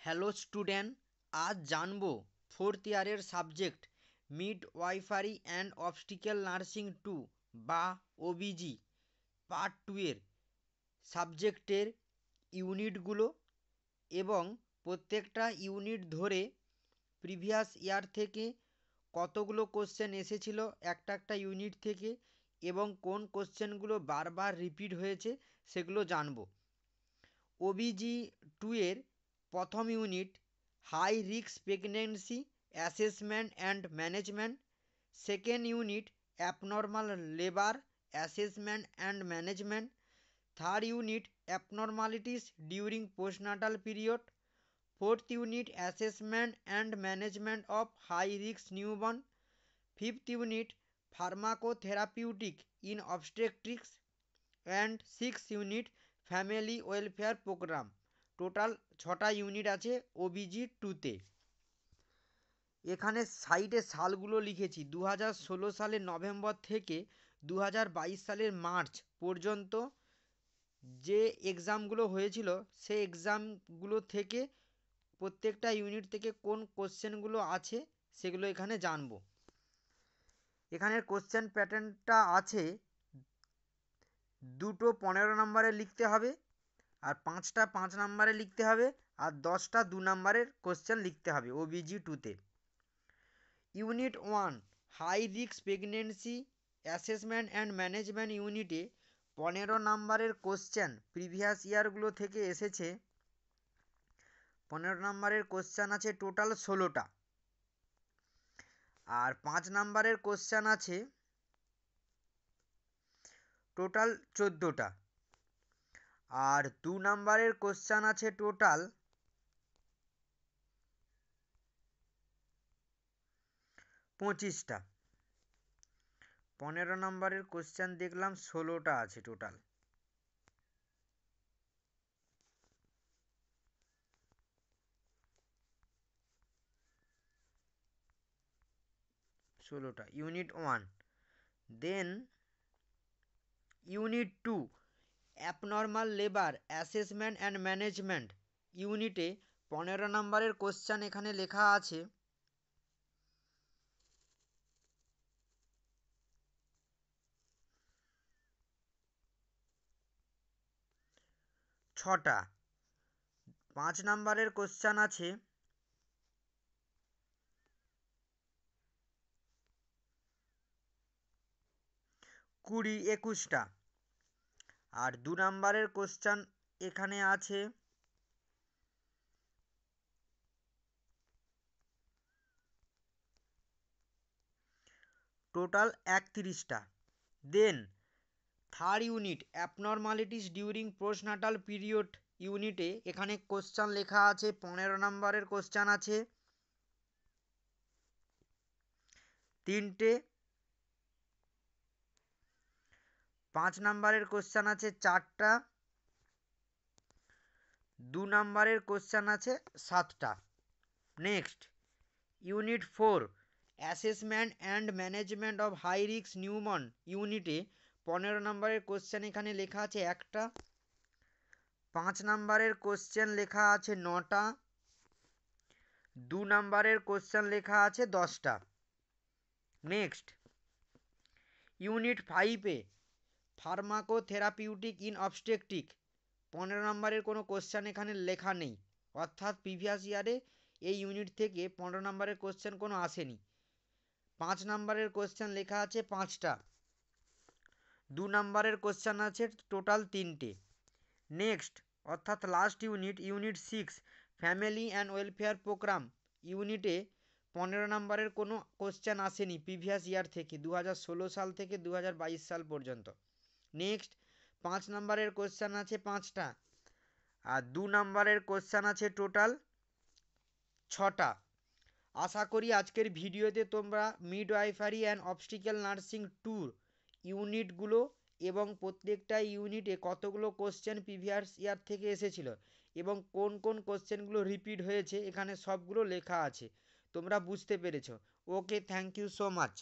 Hello student, আজ জানবো fourth ইয়ারের subject mid ওয়াইফারি and obstacle nursing 2 বা ওবিজি পার্ট 2 এর সাবজেক্টের ইউনিটগুলো এবং প্রত্যেকটা ইউনিট ধরে প্রিভিয়াস ইয়ার থেকে কতগুলো কোশ্চেন এসেছিল একটা একটা ইউনিট থেকে এবং কোন কোশ্চেনগুলো বারবার রিপিট হয়েছে সেগুলো জানবো। ওবিজি 2 এর প্রথম unit high risk pregnancy assessment and management, second unit abnormal labour assessment and management, third unit abnormalities during postnatal period, fourth unit assessment and management of high risk newborn, fifth unit pharmacotherapeutic in obstetrics and six unit family welfare programme. Total 6টা unit আছে OBG 2তে। এখানে সাইডে সালগুলো লিখেছি 2016 সালের November থেকে 2022 সালের March পর্যন্ত যে এক্সামগুলো হয়েছিল সেই এক্সামগুলো থেকে প্রত্যেকটা ইউনিট থেকে কোন কোশ্চেনগুলো আছে সেগুলো এখানে জানবো। এখানের কোশ্চেন প্যাটার্নটা আছে, দুটো 15 নম্বরে লিখতে হবে, আর 5টা 5 নম্বরে লিখতে হবে, আর 10টা 2 নম্বরের কোশ্চেন লিখতে হবে ওবিজি 2তে। Unit 1 high risk pregnancy assessment and management ইউনিটে 15 নম্বরের কোশ্চেন প্রিভিয়াস ইয়ারগুলো থেকে এসেছে। 15 নম্বরের কোশ্চেন আছে টোটাল 16টা, আর 5 নম্বরের কোশ্চেন আছে টোটাল 14টা, আর 2 নম্বরের কোশ্চেন আছে টোটাল 25টা। 15 নম্বরের কোশ্চেন দেখলাম 16টা আছে total. Unit 1। Then unit 2 abnormal labour assessment and management ইউনিটে 15 নম্বরের কোশ্চেন এখানে লেখা আছে 6টা। 5 নম্বরের কোশ্চেন আছে 20-21টা, আর 2 নম্বরের কোশ্চেন এখানে আছে টোটাল 31টা। Then third unit abnormalities during postnatal period ইউনিটে এখানে কোশ্চেন লেখা আছে 15 নম্বরের কোশ্চেন আছে 3টে, 5 নম্বরের কোশ্চেন আছে 4টা, 2 নম্বরের কোশ্চেন আছে 7টা। Next unit 4 assessment and management of high risk নিউমন ইউনিটে 15 নম্বরের কোশ্চেন এখানে লেখা আছে 1টা, 5 নম্বরের কোশ্চেন লেখা আছে 9টা, 2 নম্বরের কোশ্চেন লেখা আছে 10টা। নেক্সট ইউনিট 5-এ ফার্মাকোথেরাপিউটিক ইন অবস্টেট্রিক 15 নম্বরের কোনো কোশ্চেন এখানে লেখা নেই, অর্থাৎ প্রিভিয়াস ইয়ারে এই ইউনিট থেকে 15 নম্বরের কোশ্চেন কোনো আসেনি। 5 নম্বরের কোশ্চেন লেখা আছে 5টা, 2 নম্বরের কোশ্চেন আছে টোটাল 3টে। নেক্সট অর্থাৎ last unit unit 6 family and welfare programme ইউনিটে 15 নম্বরের কোনো কোশ্চেন আসেনি প্রিভিয়াস ইয়ার থেকে 2016 সাল থেকে 2022 সাল পর্যন্ত। নেক্সট 5 নম্বরের কোশ্চেন আছে 5টা, আর 2 নম্বরের কোশ্চেন আছে টোটাল 6টা। আশা করি আজকের ভিডিওতে তোমরা মিডওয়াইফারি অ্যান্ড অবস্টিক্যাল নার্সিং 2 ইউনিটগুলো এবং প্রত্যেকটা ইউনিটে কতগুলো কোশ্চেন প্রিভিয়াস ইয়ার থেকে এসেছিল এবং কোন কোন কোশ্চেনগুলো রিপিট হয়েছে এখানে সবগুলো লেখা আছে। তোমরা বুঝতে পেরেছো। ওকে, থ্যাংক ইউ সো মাচ।